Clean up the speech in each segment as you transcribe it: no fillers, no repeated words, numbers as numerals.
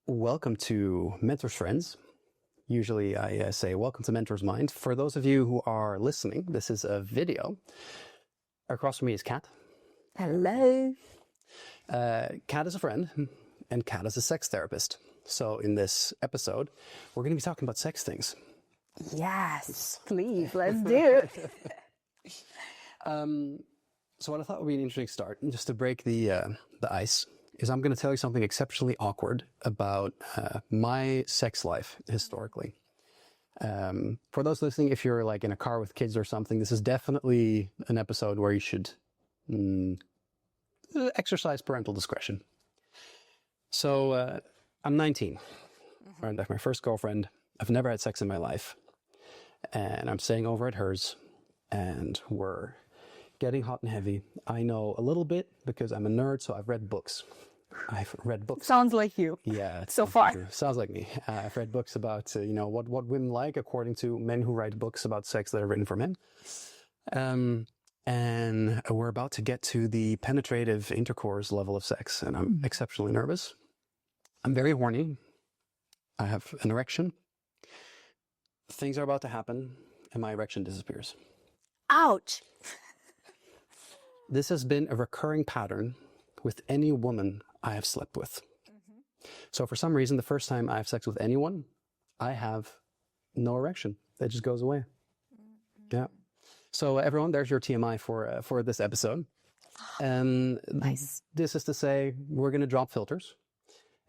Welcome to Mentors Friends. Usually I say welcome to Mentor's Mind. For those of you who are listening, this is a video. Across from me is Kat. Hello. Kat is a friend and Kat is a sex therapist. So in this episode, we're going to be talking about sex things. Yes, please, let's do it. So what I thought would be an interesting start, just to break the ice, is I'm going to tell you something exceptionally awkward about my sex life historically. For those listening, if you're like in a car with kids or something, this is definitely an episode where you should exercise parental discretion. So I'm 19. I have my first girlfriend. I've never had sex in my life. And I'm staying over at hers. And we're getting hot and heavy. I know a little bit because I'm a nerd, so I've read books. Sounds like you. Yeah. So far. True. Sounds like me. I've read books about, what women like according to men who write books about sex that are written for men. And we're about to get to the penetrative intercourse level of sex, and I'm exceptionally nervous. I'm very horny. I have an erection. Things are about to happen, and my erection disappears. Ouch. This has been a recurring pattern with any woman I have slept with. So for some reason, the first time I have sex with anyone, I have no erection. It just goes away. Yeah. So everyone, there's your TMI for this episode. Nice. This is to say, we're going to drop filters.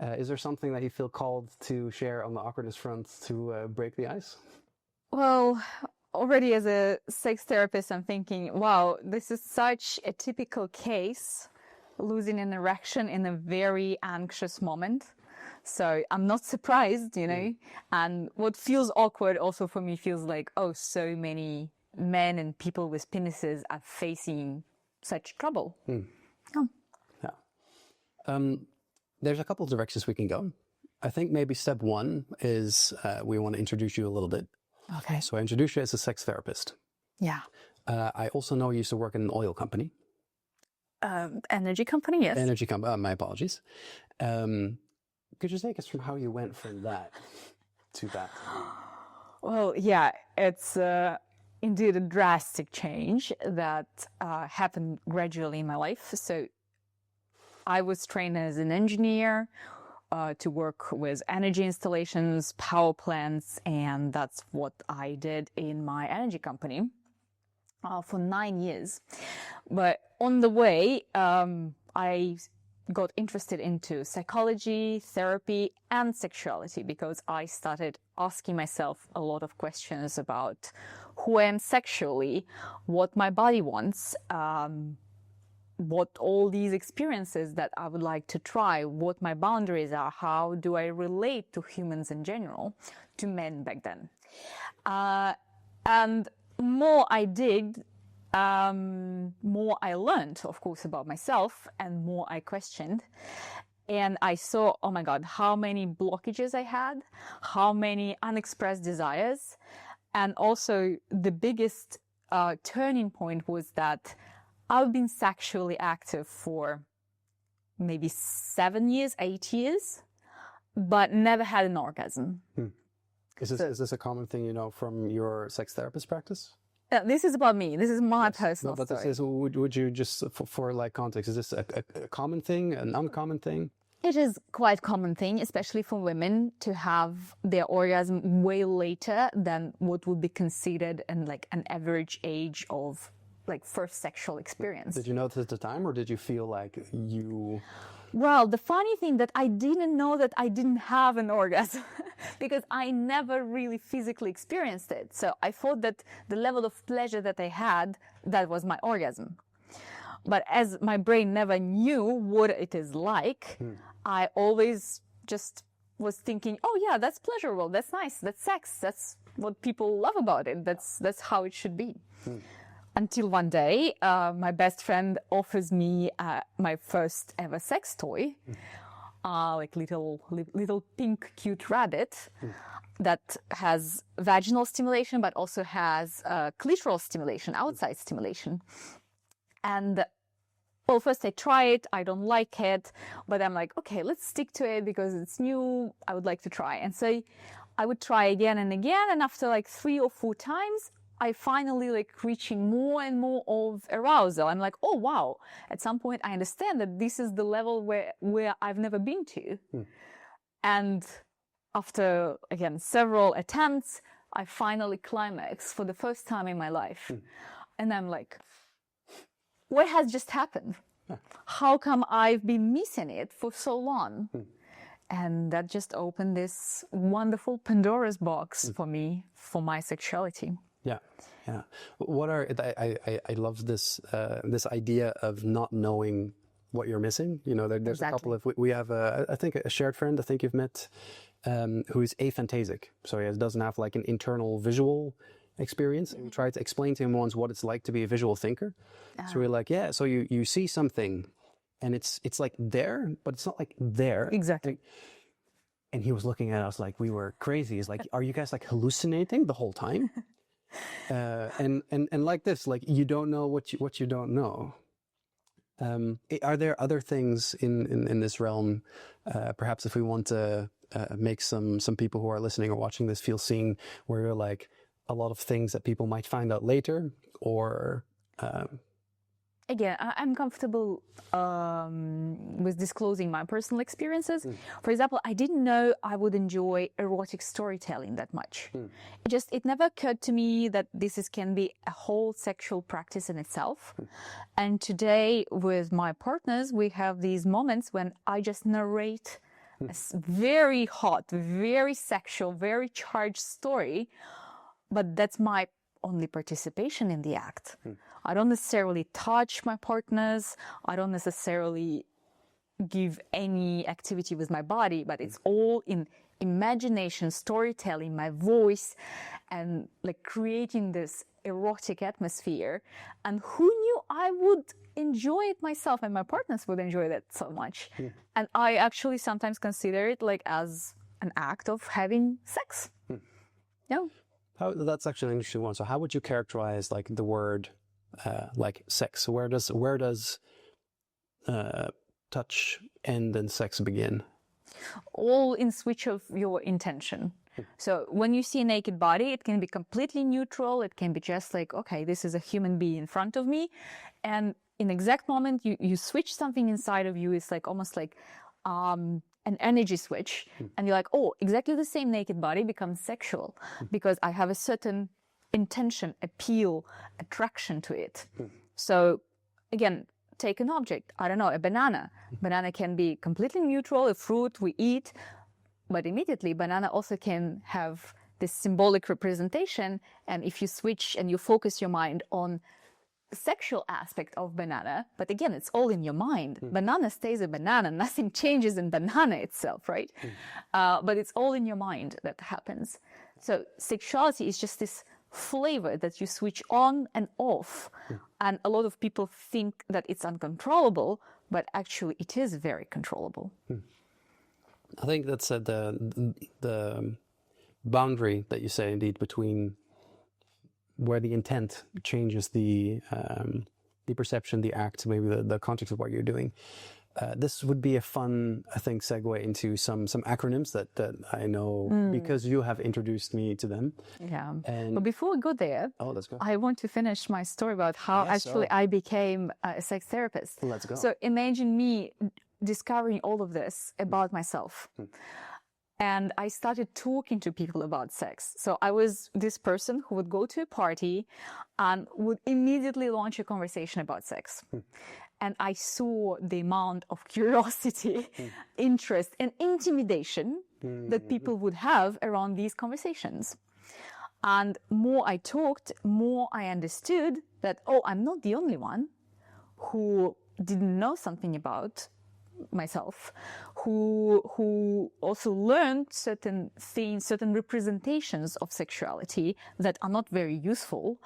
Is there something that you feel called to share on the awkwardness front to break the ice? Well, already as a sex therapist, I'm thinking, wow, this is such a typical case, losing an erection in a very anxious moment. So I'm not surprised, and what feels awkward also for me feels like, oh, so many men and people with penises are facing such trouble. Oh. Yeah. There's a couple of directions we can go. I think maybe step one is we want to introduce you a little bit. Okay. So I introduce you as a sex therapist. Yeah. I also know you used to work in an oil company. Energy company, yes. Energy company, my apologies. Could you take us from how you went from that to that? Well, yeah, it's indeed a drastic change that happened gradually in my life. So I was trained as an engineer to work with energy installations, power plants, and that's what I did in my energy company for 9 years. But on the way, I got interested into psychology, therapy, and sexuality because I started asking myself a lot of questions about who I am sexually, what my body wants, what all these experiences that I would like to try, what my boundaries are, how do I relate to humans in general, to men back then. And more I digged, more I learned, of course, about myself and more I questioned. And I saw, oh my God, how many blockages I had, how many unexpressed desires. And also the biggest turning point was that I've been sexually active for maybe 7 years, 8 years, but never had an orgasm. Is this a common thing, from your sex therapist practice? This is about me. This is my personal but story. This is, would you just, for like context, is this a common thing, an uncommon thing? It is quite a common thing, especially for women, to have their orgasm way later than what would be considered in like an average age of like first sexual experience. Did you notice at the time, or did you feel like you... Well, the funny thing that I didn't know that I didn't have an orgasm because I never really physically experienced it. So I thought that the level of pleasure that I had, that was my orgasm. But as my brain never knew what it is like, I always just was thinking, oh yeah, that's pleasurable, that's nice, that's sex, that's what people love about it, that's how it should be. Until one day, my best friend offers me my first ever sex toy, like little pink cute rabbit that has vaginal stimulation, but also has clitoral stimulation, outside stimulation. And well, first I try it, I don't like it, but I'm like, okay, let's stick to it because it's new, I would like to try. And so I would try again and again, and after like 3 or 4 times, I finally like reaching more and more of arousal. I'm like, oh wow, at some point I understand that this is the level where I've never been to. And after, again, several attempts, I finally climax for the first time in my life. And I'm like, what has just happened? How come I've been missing it for so long? And that just opened this wonderful Pandora's box for me, for my sexuality. Yeah, yeah. What are I love this this idea of not knowing what you're missing. You know, there's a couple of we have I think a shared friend I think you've met who is aphantasic, so he doesn't have like an internal visual experience. And we tried to explain to him once what it's like to be a visual thinker. So we're like, yeah, so you see something, and it's like there, but it's not like there. Exactly. And he was looking at us like we were crazy. He's like, are you guys like hallucinating the whole time? And like this, like you don't know what you don't know. Are there other things in this realm? Perhaps if we want to make some people who are listening or watching this feel seen, where you're like a lot of things that people might find out later, or again, I'm comfortable with disclosing my personal experiences. For example, I didn't know I would enjoy erotic storytelling that much. It never occurred to me that can be a whole sexual practice in itself. And today with my partners, we have these moments when I just narrate a very hot, very sexual, very charged story, but that's my only participation in the act. I don't necessarily touch my partners. I don't necessarily give any activity with my body, but it's all in imagination, storytelling, my voice, and like creating this erotic atmosphere. And who knew I would enjoy it myself, and my partners would enjoy that so much. And I actually sometimes consider it like as an act of having sex. Yeah. That's actually an interesting one. So how would you characterize like the word like sex? Where does touch end and sex begin? All in switch of your intention. So when you see a naked body, it can be completely neutral. It can be just like, okay, this is a human being in front of me. And in exact moment you switch something inside of you. It's like almost like an energy switch. And you're like, oh, exactly the same naked body becomes sexual because I have a certain intention, appeal, attraction to it. So again, take an object, I don't know, a banana. Banana can be completely neutral, a fruit we eat, but immediately banana also can have this symbolic representation. And if you switch and you focus your mind on the sexual aspect of banana, but again, it's all in your mind. Banana stays a banana, nothing changes in banana itself, right? But it's all in your mind that happens. So sexuality is just this flavor that you switch on and off. And a lot of people think that it's uncontrollable, but actually it is very controllable. I think that's the boundary that you say indeed between where the intent changes the perception, the act, maybe the context of what you're doing. This would be a fun, I think, segue into some acronyms that I know because you have introduced me to them. Yeah. And but before we go there, let's go. I want to finish my story about how I became a sex therapist. Let's go. So imagine me discovering all of this about myself. And I started talking to people about sex. So I was this person who would go to a party and would immediately launch a conversation about sex. And I saw the amount of curiosity, interest, and intimidation that people would have around these conversations. And more I talked, more I understood that, oh, I'm not the only one who didn't know something about myself, who also learned certain things, certain representations of sexuality that are not very useful,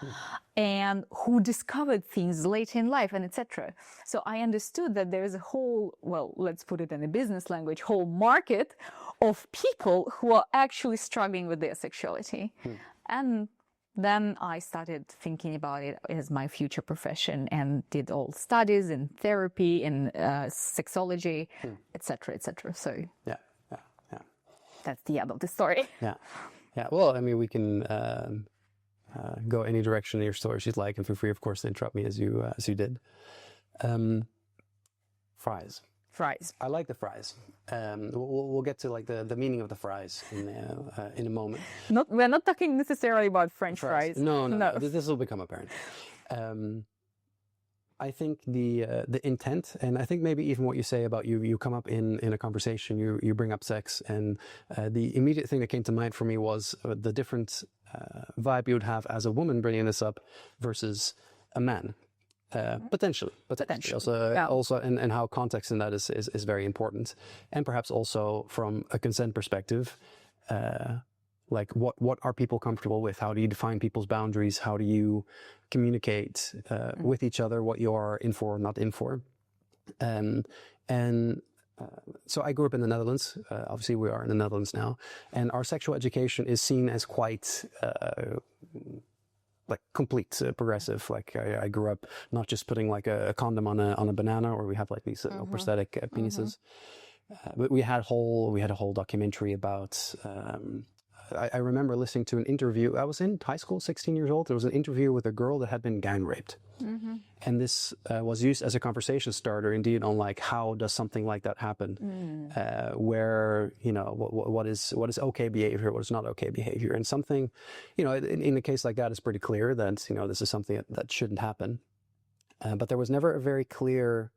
and who discovered things later in life, and etc. So I understood that there is a whole, well, let's put it in a business language, whole market of people who are actually struggling with their sexuality. And then I started thinking about it as my future profession and did all studies in therapy, in sexology, etc., etc. So Yeah, yeah, yeah. that's the end of the story. Yeah, yeah. Well, I mean, we can go any direction in your story you'd like, and feel free, of course, to interrupt me as you did. Fries. Fries. I like the fries. We'll get to like the meaning of the fries in a moment. We're not talking necessarily about French fries. No. This will become apparent. I think the intent, and I think maybe even what you say about you come up in a conversation, you bring up sex, and the immediate thing that came to mind for me was the different vibe you would have as a woman bringing this up versus a man. Potentially. Also, and how context in that is very important, and perhaps also from a consent perspective, like what are people comfortable with? How do you define people's boundaries? How do you communicate with each other what you are in for, not in for? So I grew up in the Netherlands. Obviously, we are in the Netherlands now, and our sexual education is seen as quite like complete, progressive. Like I grew up not just putting like a condom on a banana, or we have like these prosthetic penises, but we had a whole documentary about. I remember listening to an interview. I was in high school, 16 years old. There was an interview with a girl that had been gang raped, and this was used as a conversation starter, indeed, on like how does something like that happen, where what is okay behavior, what is not okay behavior, and something, in a case like that, it's pretty clear that this is something that shouldn't happen, but there was never a very clear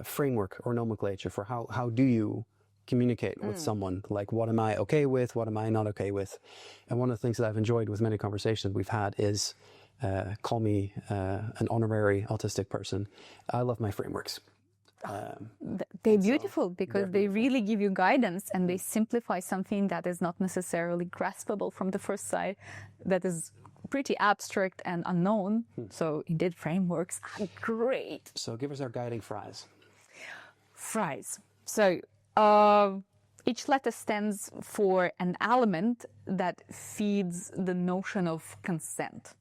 framework or nomenclature for how do you communicate with someone, like what am I okay with, what am I not okay with. And one of the things that I've enjoyed with many conversations we've had is call me an honorary autistic person. I love my frameworks. They're beautiful because they really give you guidance, and they simplify something that is not necessarily graspable from the first sight, that is pretty abstract and unknown. So indeed, frameworks are great. So give us our guiding fries. Fries. So each letter stands for an element that feeds the notion of consent.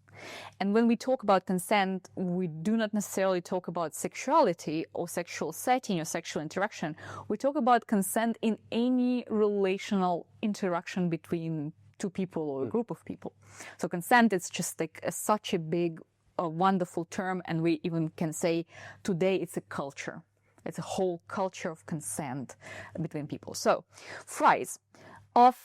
And when we talk about consent, we do not necessarily talk about sexuality or sexual setting or sexual interaction. We talk about consent in any relational interaction between two people or a group of people. So consent is just like such a big, wonderful term, and we even can say today it's a culture. It's a whole culture of consent between people. So, fries of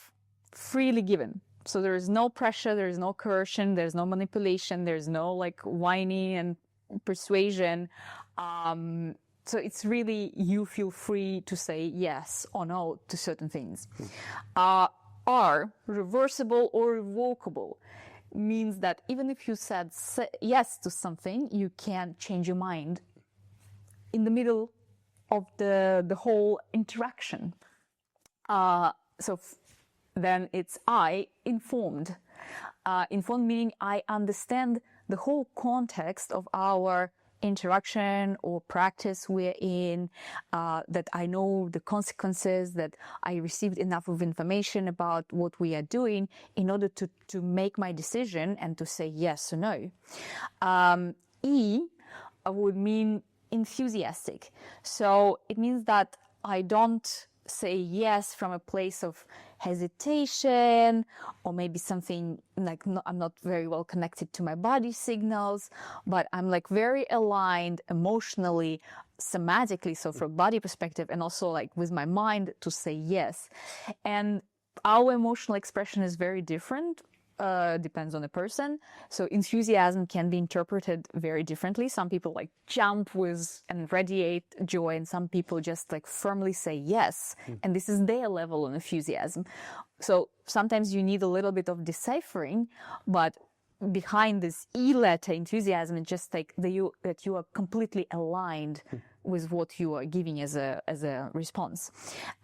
freely given. So there is no pressure, there is no coercion, there's no manipulation, there's no like whining and persuasion. So it's really, you feel free to say yes or no to certain things. Are reversible or revocable. Means that even if you said yes to something, you can change your mind in the middle of the whole interaction. Then it's I, informed. Informed meaning I understand the whole context of our interaction or practice we're in, that I know the consequences, that I received enough of information about what we are doing in order to make my decision and to say yes or no. E would mean enthusiastic. So it means that I don't say yes from a place of hesitation, or maybe something like I'm not very well connected to my body signals, but I'm like very aligned emotionally, somatically, so from a body perspective, and also like with my mind to say yes. And our emotional expression is very different. Depends on the person. So enthusiasm can be interpreted very differently. Some people like jump with and radiate joy, and some people just like firmly say yes. And this is their level of enthusiasm. So sometimes you need a little bit of deciphering, but behind this E letter enthusiasm, it's just like that you are completely aligned with what you are giving as a response.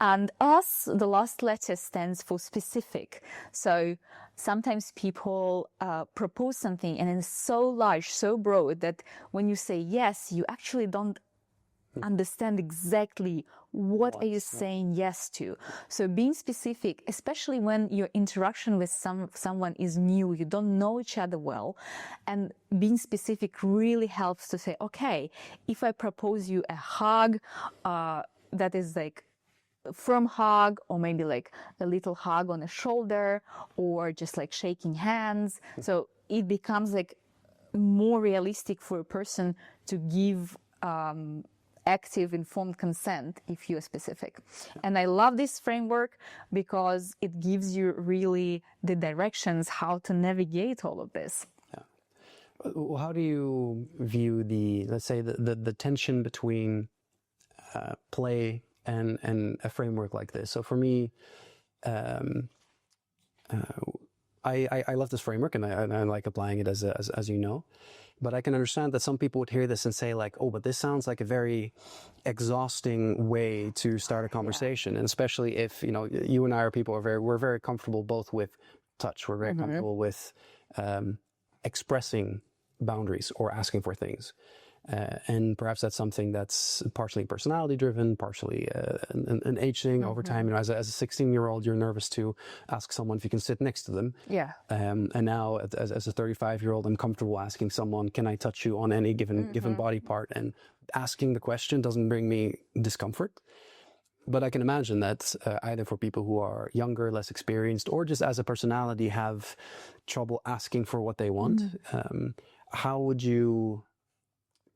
And us, the last letter stands for specific. So sometimes people propose something and it's so large, so broad that when you say yes, you actually don't understand exactly what are you saying yes to? So being specific, especially when your interaction with someone is new, you don't know each other well, and being specific really helps to say, okay, if I propose you a hug, that is like a firm hug, or maybe like a little hug on the shoulder, or just like shaking hands. So it becomes like more realistic for a person to give active, informed consent if you're specific. And I love this framework because it gives you really the directions how to navigate all of this. Well, how do you view let's say, the tension between play and a framework like this? So for me, I love this framework, and I like applying it as you know. But I can understand that some people would hear this and say like, oh, but this sounds like a very exhausting way to start a conversation. And especially if, you and I are people we're very comfortable both with touch. We're very comfortable with expressing boundaries or asking for things. And perhaps that's something that's partially personality driven, partially an age thing over time. As a 16-year-old, you're nervous to ask someone if you can sit next to them. Yeah. And now as a 35-year-old, I'm comfortable asking someone, can I touch you on any given body part? And asking the question doesn't bring me discomfort. But I can imagine that either for people who are younger, less experienced, or just as a personality have trouble asking for what they want. How would you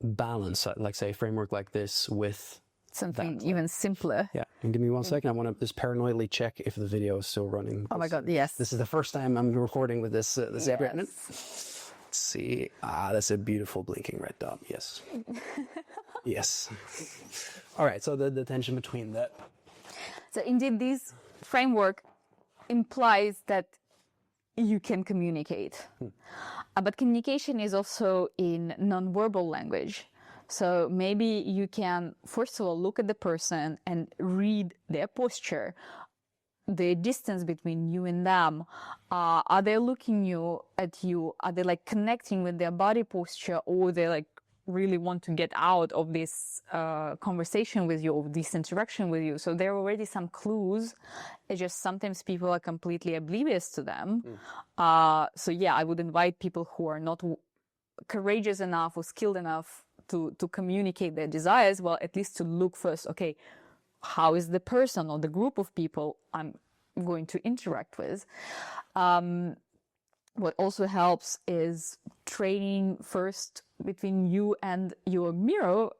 balance, like, say, a framework like this with something even simpler? Yeah. And give me 1 second. I want to just paranoidly check if the video is still running. Oh my God, yes. This is the first time I'm recording with this app. Let's see. That's a beautiful blinking red dot. Yes. Yes. All right. So the tension between that. So indeed, this framework implies that you can communicate. But communication is also in nonverbal language. So maybe you can, first of all, look at the person and read their posture, the distance between you and them. Are they looking at you? Are they like connecting with their body posture, or they like really want to get out of this conversation with you, or this interaction with you? So there are already some clues. It's just sometimes people are completely oblivious to them. So yeah, I would invite people who are not courageous enough or skilled enough to communicate their desires, well, at least to look first, okay, how is the person or the group of people I'm going to interact with? What also helps is training first between you and your mirror,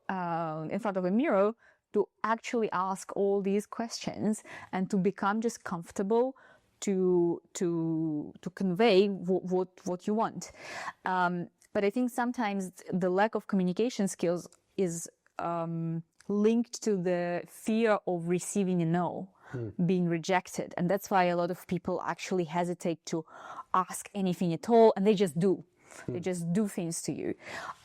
in front of a mirror, to actually ask all these questions and to become just comfortable to convey what you want. But I think sometimes the lack of communication skills is linked to the fear of receiving a no, being rejected. And that's why a lot of people actually hesitate to ask anything at all, and they just do. They just do things to you.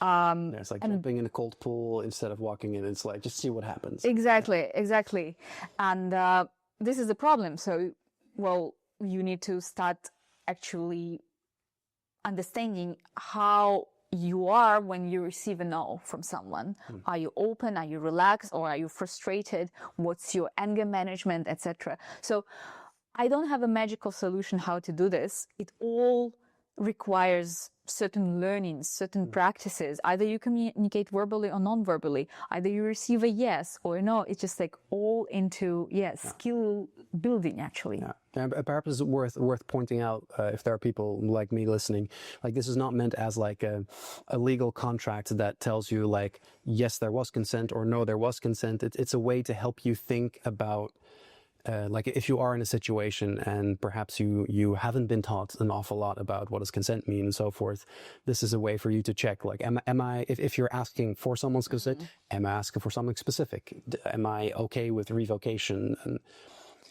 It's like jumping in a cold pool instead of walking in. It's like, just see what happens. Exactly. And this is the problem. So, well, you need to start actually understanding how you are when you receive a no from someone. Are you open? Are you relaxed? Or are you frustrated? What's your anger management, etc.? So I don't have a magical solution how to do this. It all requires certain learnings, certain practices. Either you communicate verbally or non-verbally. Either you receive a yes or a no. It's just like all into, skill building, actually. Yeah. And perhaps it's worth pointing out, if there are people like me listening, like this is not meant as like a legal contract that tells you like, yes, there was consent, or no, there was consent. It's a way to help you think about like if you are in a situation and perhaps you haven't been taught an awful lot about what does consent mean and so forth, this is a way for you to check, like, am I, if you're asking for someone's consent, am I asking for something specific? Am I okay with revocation?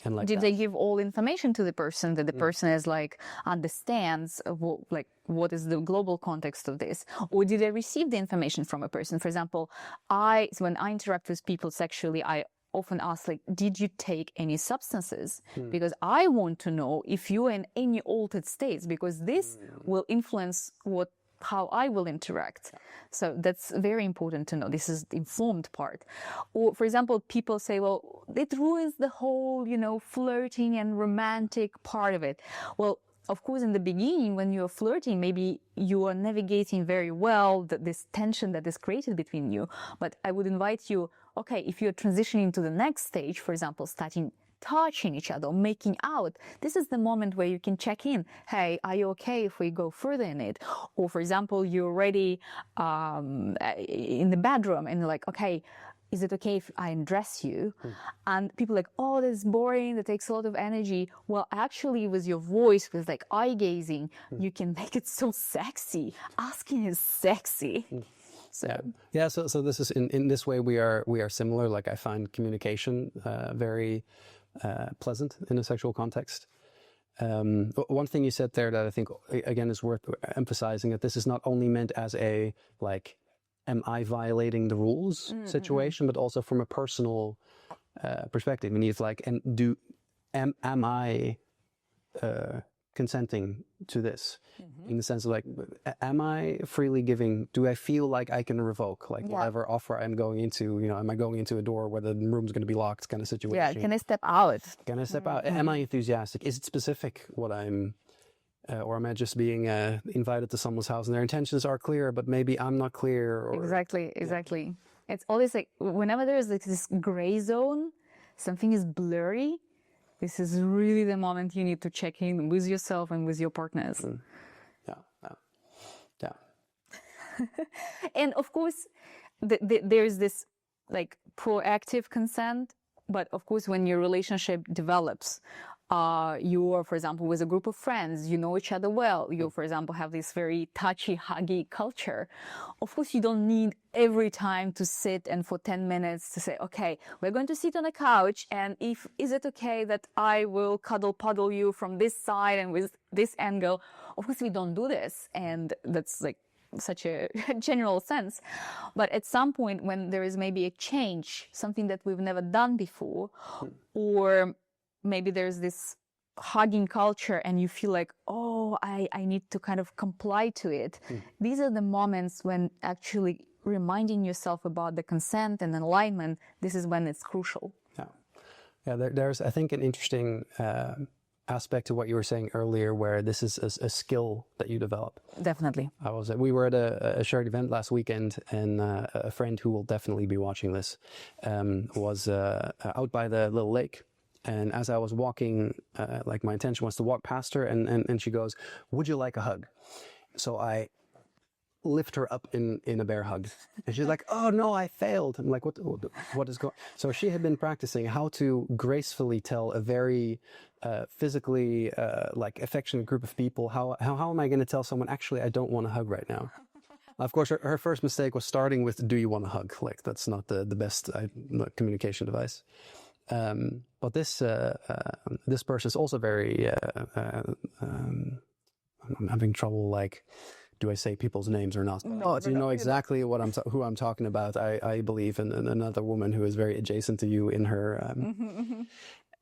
And like did they give all information to the person that the person is like understands what is the global context of this, or did they receive the information from a person? For example, when I interact with people sexually, I often ask, like, did you take any substances? Because I want to know if you're in any altered states, because this will influence what how I will interact. So that's very important to know. This is the informed part. Or, for example, people say, well, it ruins the whole, flirting and romantic part of it. Well, of course, in the beginning, when you're flirting, maybe you are navigating very well this tension that is created between you. But I would invite you, okay, if you're transitioning to the next stage, for example, starting touching each other, making out, this is the moment where you can check in. Hey, are you okay if we go further in it? Or, for example, you're already in the bedroom and you're like, okay, is it okay if I undress you? And people are like, oh, that's boring, that takes a lot of energy. Well, actually, with your voice, with like eye gazing, you can make it so sexy. Asking is sexy. So So this is in this way we are similar. Like I find communication very pleasant in a sexual context. One thing you said there that I think again is worth emphasizing, that this is not only meant as a like, am I violating the rules situation, but also from a personal perspective. I mean, it's like, am I consenting to this in the sense of like, am I freely giving? Do I feel like I can revoke like whatever offer I'm going into? Am I going into a door where the room's going to be locked kind of situation? Yeah, can I step out? Can I step out? Am I enthusiastic? Is it specific what I'm, or am I just being invited to someone's house and their intentions are clear, but maybe I'm not clear? Or, Exactly. It's always like whenever there's like this gray zone, something is blurry. This is really the moment you need to check in with yourself and with your partners. Yeah. And of course, there's this like proactive consent. But of course, when your relationship develops, you are, for example, with a group of friends, you know each other well. You, for example, have this very touchy, huggy culture. Of course, you don't need every time to sit and for 10 minutes to say, okay, we're going to sit on a couch. And is it okay that I will puddle you from this side and with this angle? Of course, we don't do this. And that's like such a general sense. But at some point when there is maybe a change, something that we've never done before, or maybe there's this hugging culture and you feel like, oh, I need to kind of comply to it. These are the moments when actually reminding yourself about the consent and alignment, this is when it's crucial. Yeah. There's, I think, an interesting aspect to what you were saying earlier, where this is a skill that you develop. Definitely. We were at a shared event last weekend, and a friend who will definitely be watching this was out by the little lake. And as I was walking, like my intention was to walk past her, and she goes, "Would you like a hug?" So I lift her up in a bear hug, and she's like, "Oh no, I failed." I'm like, "What is going?" So she had been practicing how to gracefully tell a very physically like affectionate group of people how am I going to tell someone, actually I don't want to hug right now. Of course, her first mistake was starting with, "Do you want to hug?" Like that's not the best communication device. But this person is also very. I'm having trouble, like, do I say people's names or not? No, you know exactly who I'm talking about. I believe in another woman who is very adjacent to you in her.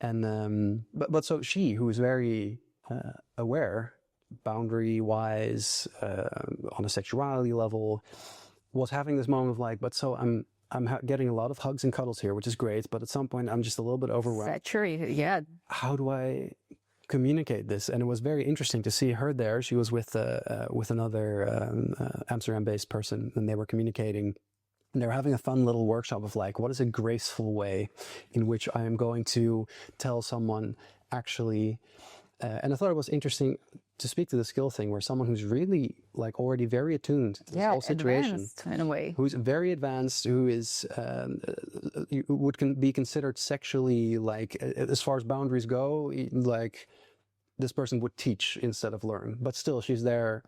And but so she, who is very aware, boundary wise, on a sexuality level, was having this moment of like, but so I'm getting a lot of hugs and cuddles here, which is great, but at some point I'm just a little bit overwhelmed. Saturated, yeah. How do I communicate this? And it was very interesting to see her there. She was with another Amsterdam-based person, and they were communicating. And they were having a fun little workshop of like, what is a graceful way in which I am going to tell someone actually. And I thought it was interesting to speak to the skill thing, where someone who's really like already very attuned to this whole situation, advanced in a way, who's very advanced, who is would be considered sexually, like, as far as boundaries go, like this person would teach instead of learn. But still, she's there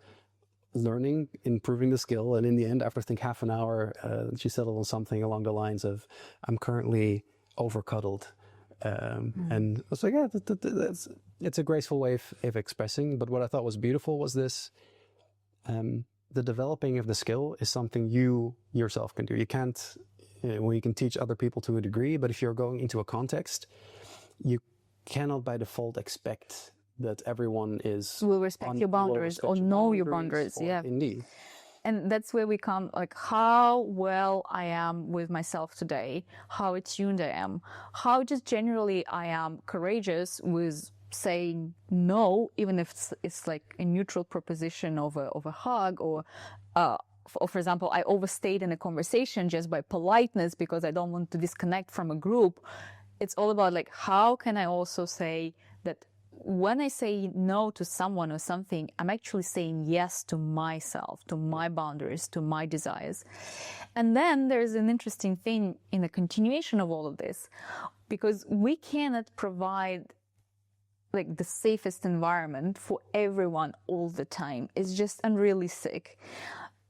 learning, improving the skill, and in the end, after I think half an hour, she settled on something along the lines of, "I'm currently over cuddled." And I was like, yeah, it's a graceful way of expressing. But what I thought was beautiful was this, the developing of the skill is something you yourself can do. You can't, you can teach other people to a degree, but if you're going into a context, you cannot by default expect that everyone is Will respect your will boundaries respect or your know your boundaries. or- Yeah. Indeed. And that's where we come, like how well I am with myself today, how attuned I am, how just generally I am courageous with saying no, even if it's like a neutral proposition of a hug or, for example, I overstayed in a conversation just by politeness because I don't want to disconnect from a group. It's all about like, how can I also say that when I say no to someone or something, I'm actually saying yes to myself, to my boundaries, to my desires. And then there's an interesting thing in the continuation of all of this, because we cannot provide like the safest environment for everyone all the time. It's just unrealistic.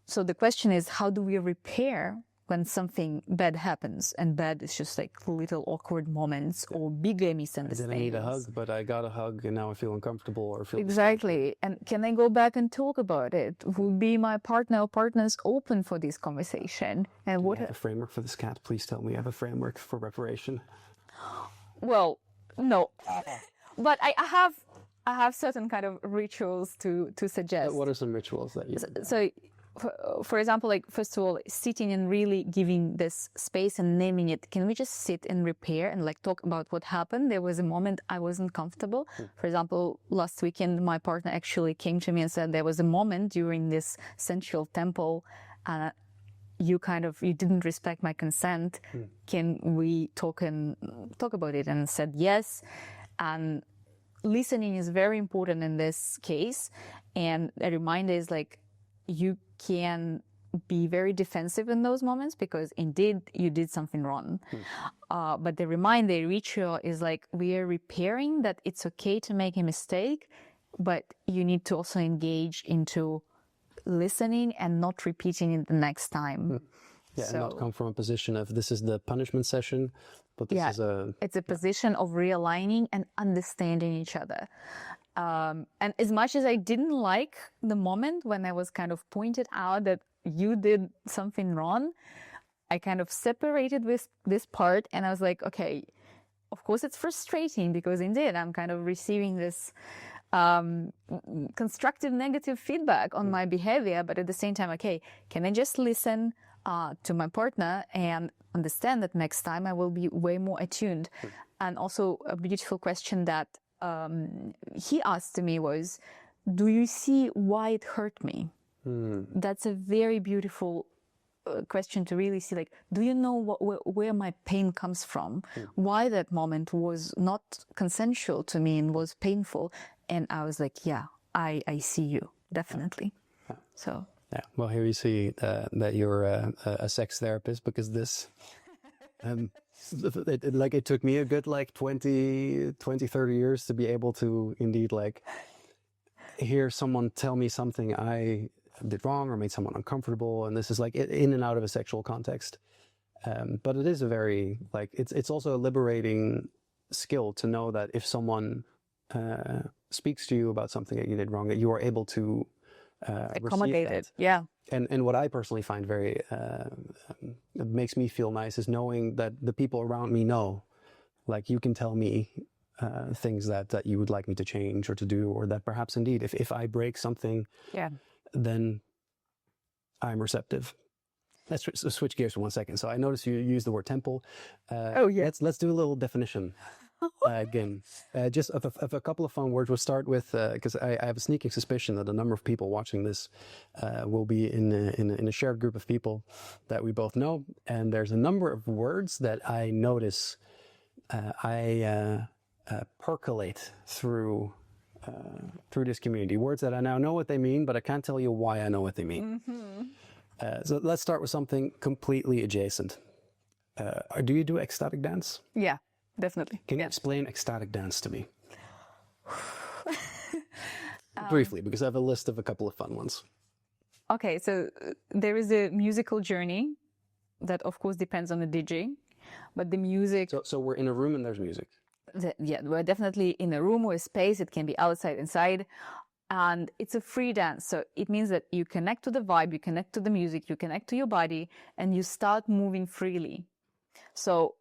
So the question is, how do we repair when something bad happens? And bad is just like little awkward moments or bigger I misunderstandings. didn't need a hug, but I got a hug, and now I feel uncomfortable or feel Exactly. And can I go back and talk about it? Would be my partner or partners open for this conversation? And Do what? you have a framework for this, cat? Please tell me you have a framework for reparation. Well, no, but I have certain kind of rituals to suggest. What are some rituals that you? So, for example, like first of all, sitting and really giving this space and naming it. Can we just sit and repair and like talk about what happened? There was a moment I wasn't comfortable. For example, last weekend, my partner actually came to me and said there was a moment during this sensual temple, you didn't respect my consent. Can we talk about it? And said yes. And listening is very important in this case. And a reminder is like, you can be very defensive in those moments because indeed you did something wrong. But the reminder ritual is like, we are repairing that it's okay to make a mistake, but you need to also engage into listening and not repeating it the next time. Yeah, and not come from a position of this is the punishment session, but this is it's a position of realigning and understanding each other. And as much as I didn't like the moment when I was kind of pointed out that you did something wrong, I kind of separated this part and I was like, okay, of course it's frustrating because indeed I'm kind of receiving this constructive negative feedback on my behavior, but at the same time, okay, can I just listen to my partner and understand that next time I will be way more attuned? And also a beautiful question that he asked to me was, do you see why it hurt me? That's a very beautiful question to really see, like, do you know where my pain comes from? Why that moment was not consensual to me and was painful? And I was like, yeah, I see you, definitely. So. Yeah, well, here you see that you're a sex therapist because this, it took me a good 20, 30 years to be able to indeed like hear someone tell me something I did wrong or made someone uncomfortable. And this is like in and out of a sexual context. But it is a very, like, it's also a liberating skill to know that if someone speaks to you about something that you did wrong, that you are able to accommodate it. Yeah. And what I personally find very makes me feel nice is knowing that the people around me know, like, you can tell me things that you would like me to change or to do, or that perhaps indeed if I break something, then I'm receptive. Let's switch gears for 1 second. So I noticed you used the word temple. Let's do a little definition game. Just of a couple of fun words. We'll start with, because I have a sneaking suspicion that a number of people watching this will be in a shared group of people that we both know. And there's a number of words that I notice percolate through this community. Words that I now know what they mean, but I can't tell you why I know what they mean. So let's start with something completely adjacent. Do you do ecstatic dance? Yeah, definitely. Can you explain ecstatic dance to me? Briefly, because I have a list of a couple of fun ones. Okay, so there is a musical journey that, of course, depends on the DJ, but the music... So we're in a room and there's music. We're definitely in a room or a space. It can be outside, inside. And it's a free dance. So it means that you connect to the vibe, you connect to the music, you connect to your body, and you start moving freely. So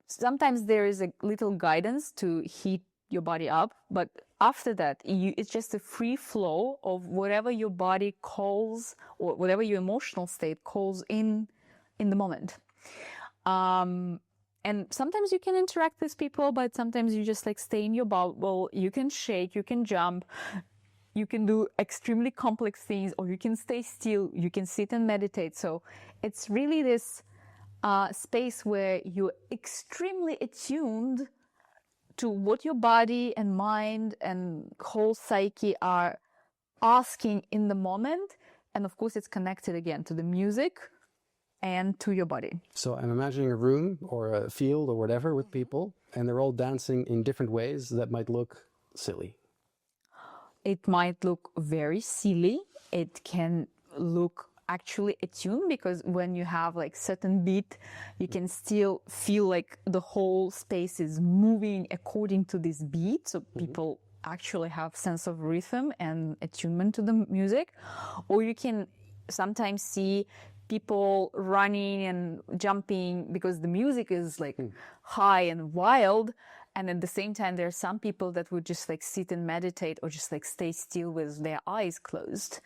sometimes there is a little guidance to hit your body up, but after that, it's just a free flow of whatever your body calls or whatever your emotional state calls in the moment. And sometimes you can interact with people, but sometimes you just like stay in your bubble. You can shake, you can jump, you can do extremely complex things, or you can stay still, you can sit and meditate. So it's really this space where you're extremely attuned to what your body and mind and whole psyche are asking in the moment. And of course, it's connected again to the music and to your body. So I'm imagining a room or a field or whatever with people, and they're all dancing in different ways that might look silly. It might look very silly. It can look actually attuned, because when you have like certain beat, you can still feel like the whole space is moving according to this beat. So people actually have sense of rhythm and attunement to the music. Or you can sometimes see people running and jumping because the music is like high and wild. And at the same time, there are some people that would just like sit and meditate or just like stay still with their eyes closed.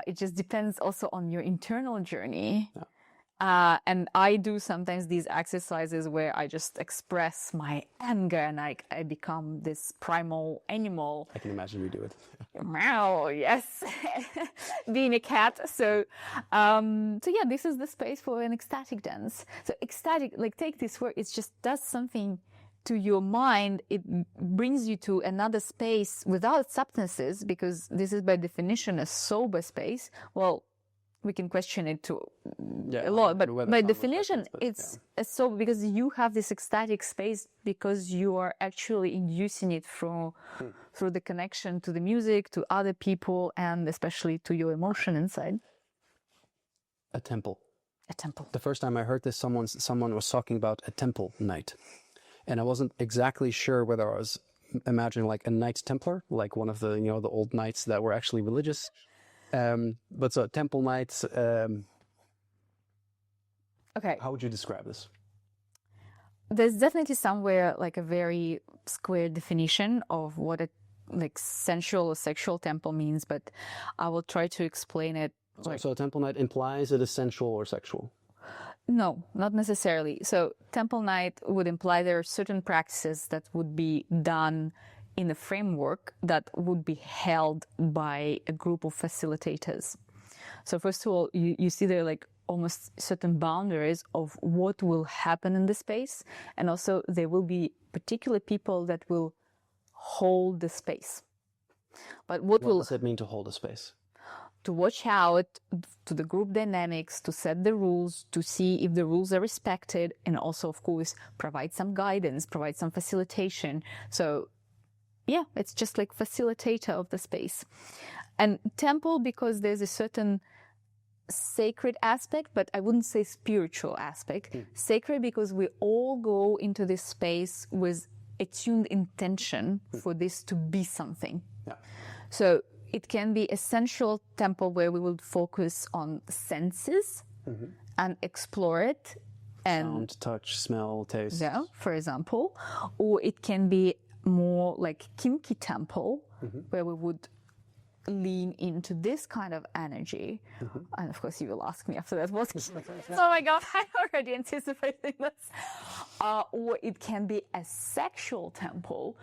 It just depends also on your internal journey. And I do sometimes these exercises where I just express my anger and I become this primal animal. I can imagine you do it. Meow, yes. Being a cat. So yeah, this is the space for an ecstatic dance. So ecstatic, like take this word, it just does something to your mind. It brings you to another space without substances, because this is by definition a sober space. Well, we can question it to a lot, but by definition, it's a sober, because you have this ecstatic space because you are actually inducing it through the connection to the music, to other people, and especially to your emotion inside. A temple. A temple. The first time I heard this, someone was talking about a temple night. And I wasn't exactly sure whether I was imagining like a Knight Templar, like one of the, the old knights that were actually religious. But so temple nights, okay. How would you describe this? There's definitely somewhere like a very square definition of what a like sensual or sexual temple means, but I will try to explain it. So a temple night implies it is sensual or sexual? No, not necessarily. So temple night would imply there are certain practices that would be done in a framework that would be held by a group of facilitators. So first of all, you see there are like almost certain boundaries of what will happen in the space. And also there will be particular people that will hold the space. But what does it mean to hold a space? To watch out to the group dynamics, to set the rules, to see if the rules are respected, and also, of course, provide some guidance, provide some facilitation. So, yeah, it's just like facilitator of the space. And temple, because there's a certain sacred aspect, but I wouldn't say spiritual aspect. Sacred because we all go into this space with attuned intention for this to be something. Yeah. So, it can be a sensual temple where we will focus on senses and explore it. And sound, touch, smell, taste. Yeah, for example. Or it can be more like kinky temple, where we would lean into this kind of energy. And of course, you will ask me after that, what? Oh my God, I'm already anticipating this. Or it can be a sexual temple,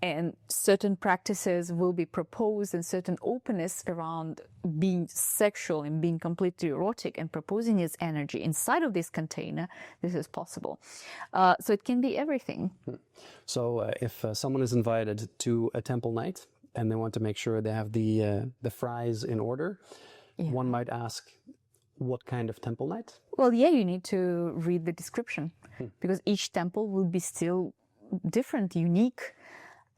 and certain practices will be proposed and certain openness around being sexual and being completely erotic and proposing its energy inside of this container. This is possible. So it can be everything. So if someone is invited to a temple night, and they want to make sure they have the fries in order, one might ask, what kind of temple night? Well, yeah, you need to read the description, because each temple will be still different, unique.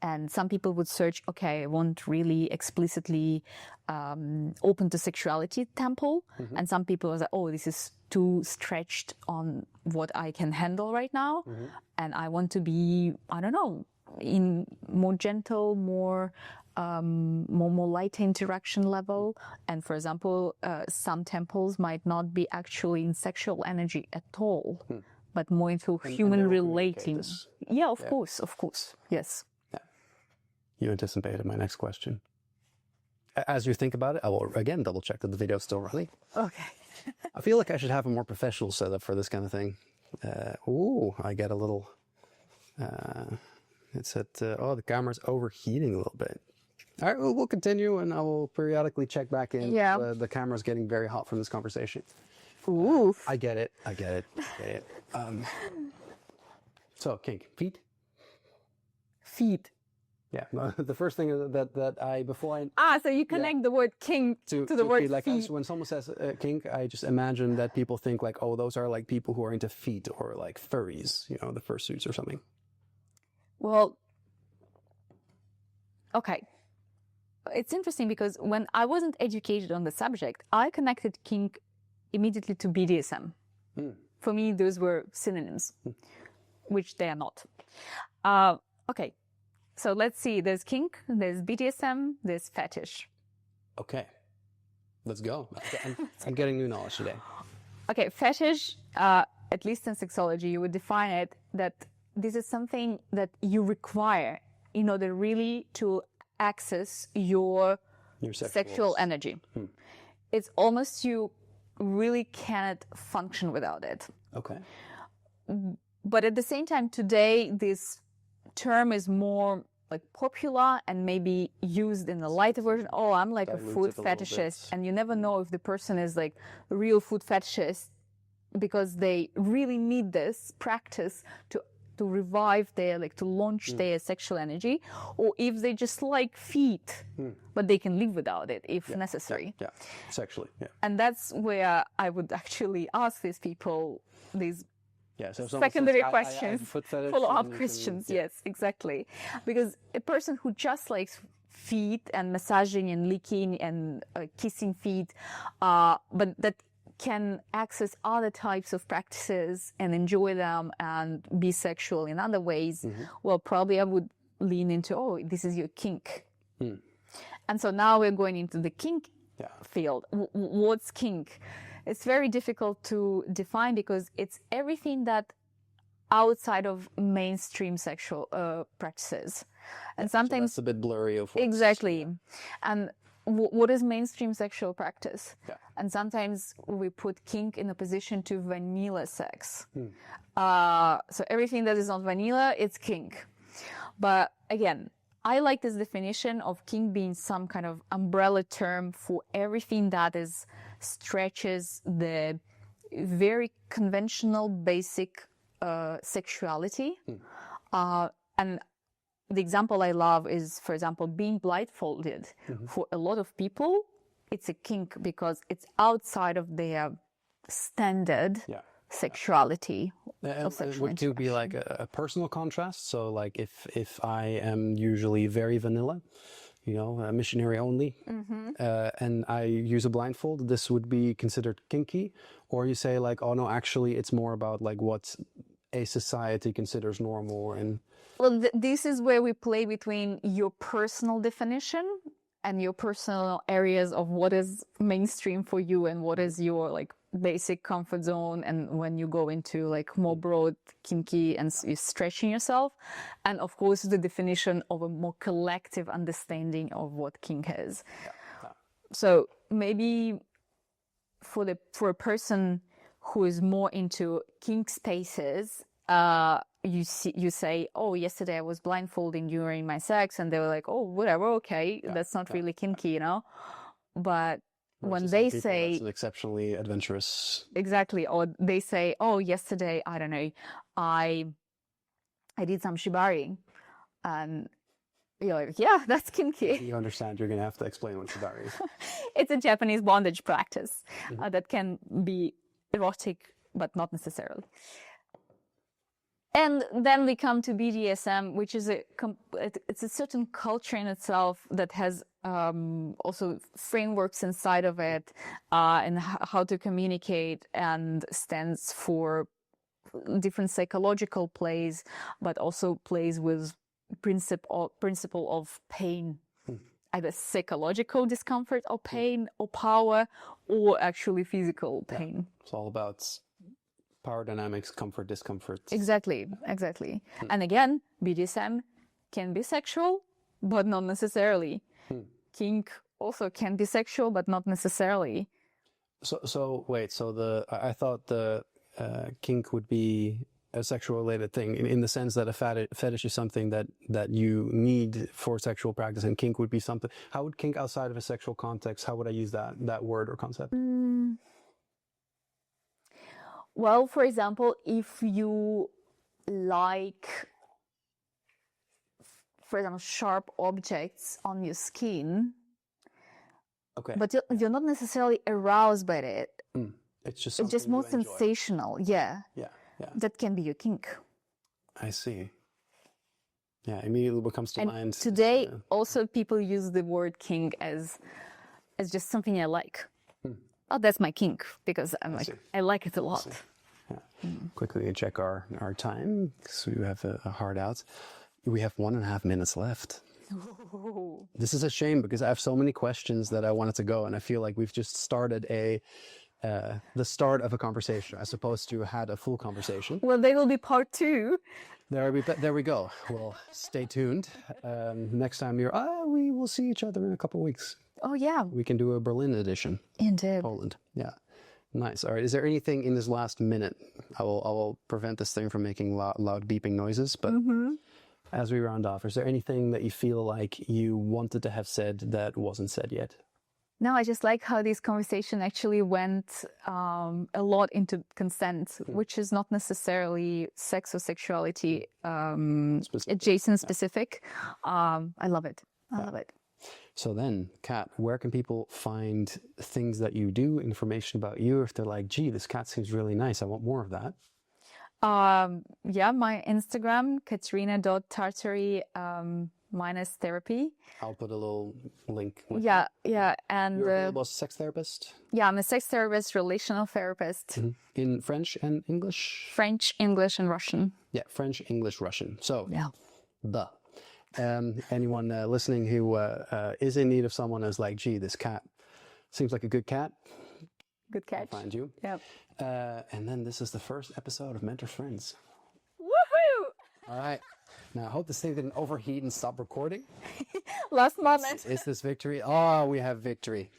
And some people would search, okay, I want really explicitly open to sexuality temple. And some people are like, oh, this is too stretched on what I can handle right now. And I want to be, I don't know, in more gentle, more light interaction level. And for example, some temples might not be actually in sexual energy at all, but more into human relating. Yeah, of course, yes. Yeah. You anticipated my next question. As you think about it, I will again double check that the video is still running. Okay. I feel like I should have a more professional setup for this kind of thing. Ooh, I get a little... it said, oh, the camera's overheating a little bit. All right, we'll continue, and I will periodically check back in. Yeah. The camera's getting very hot from this conversation. Ooh. I get it. I get it. I get it. So, kink. Feet? Feet. Yeah. The first thing that I, before I... So you connect the word king to the word feet. Like, feet. when someone says kink, I just imagine that people think like, oh, those are like people who are into feet or like furries, you know, the fursuits or something. Well, okay. It's interesting because when I wasn't educated on the subject, I connected kink immediately to BDSM. For me, those were synonyms, which they are not. Okay, so let's see. There's kink, there's BDSM, there's fetish. Okay, let's go. I'm getting new knowledge today. Okay, fetish, at least in sexology, you would define it that this is something that you require in order really to access your sexual energy. It's almost you really cannot function without it. Okay. But at the same time, today, this term is more like popular and maybe used in a lighter version. Oh, I'm like a food fetishist. And you never know if the person is like a real food fetishist because they really need this practice to revive their, like to launch their sexual energy, or if they just like feet, but they can live without it if necessary. Yeah, sexually, yeah. And that's where I would actually ask these people these so secondary questions, follow-up questions. Yes, exactly. Because a person who just likes feet and massaging and licking and kissing feet, but that can access other types of practices and enjoy them and be sexual in other ways, well, probably I would lean into, oh, this is your kink. And so now we're going into the kink field. What's kink? It's very difficult to define because it's everything that outside of mainstream sexual practices. And sometimes so that's a bit blurry of what's... Exactly. And what is mainstream sexual practice? And sometimes we put kink in opposition to vanilla sex. So everything that is not vanilla, it's kink. But again, I like this definition of kink being some kind of umbrella term for everything that stretches the very conventional, basic sexuality. And the example I love is, for example, being blindfolded. For a lot of people, it's a kink because it's outside of their standard sexuality. Would it be like a personal contrast? So like if I am usually very vanilla, you know, a missionary only, and I use a blindfold, this would be considered kinky? Or you say like, oh no, actually it's more about like what a society considers normal and... Well, this is where we play between your personal definition and your personal areas of what is mainstream for you and what is your like basic comfort zone, and when you go into like more broad kinky and you're stretching yourself, and of course the definition of a more collective understanding of what kink is. So maybe for a person who is more into kink spaces, you say, oh, yesterday I was blindfolding during my sex, and they were like, oh, whatever, okay, that's not really kinky, you know. But when they say that's an exceptionally adventurous, exactly, or they say, oh, yesterday, I don't know, I did some shibari, and you're like, yeah, that's kinky. You understand, you're gonna have to explain what shibari is. It's a Japanese bondage practice that can be erotic, but not necessarily. And then we come to BDSM, which is it's a certain culture in itself that has also frameworks inside of it, and how to communicate, and stands for different psychological plays, but also plays with principle of pain, either psychological discomfort or pain or power, or actually physical pain. It's all about power dynamics, comfort, discomfort. Exactly. And again, BDSM can be sexual, but not necessarily. Kink also can be sexual, but not necessarily. So wait. So I thought the kink would be a sexual related thing in the sense that a fetish is something that you need for sexual practice, and kink would be something. How would kink outside of a sexual context? How would I use that word or concept? Well, for example, if you like, for example, sharp objects on your skin, Okay. but you're not necessarily aroused by it. It's just It's just something more you enjoy. sensational. Yeah. Yeah. Yeah. That can be your kink. I see. Yeah. Immediately what comes to And mind. today, also people use the word kink as just something I like. Oh, that's my kink because see. I like it a lot. Quickly check our time because we have a hard out. We have 1.5 minutes left. This is a shame because I have so many questions that I wanted to go, and I feel like we've just started the start of a conversation as opposed to had a full conversation. Well, there will be part 2. There we go. Well, stay tuned. Next time we will see each other in a couple of weeks. Oh, yeah. We can do a Berlin edition. Indeed. Poland. Yeah. Nice. All right. Is there anything in this last minute? I will prevent this thing from making loud beeping noises. But as we round off, is there anything that you feel like you wanted to have said that wasn't said yet? No, I just like how this conversation actually went a lot into consent, which is not necessarily sex or sexuality adjacent specific. I love it. I love it. So then, Kat, where can people find things that you do, information about you, if they're like, gee, this cat seems really nice, I want more of that? Yeah, my Instagram, Katerina.Tartary -therapy. I'll put a little link. Yeah, and You're available as a sex therapist? yeah, I'm a sex therapist, relational therapist, In French and English? French, English, and Russian. Yeah, French, English, Russian. So, Yeah. anyone listening who is in need of someone who's like, gee, this cat seems like a good cat, Good catch. find you. Yeah. And then this is the first episode of Mentor Friends. Woohoo! All right. Now, I hope this thing didn't overheat and stop recording. Last moment. Is this victory? Oh, we have victory.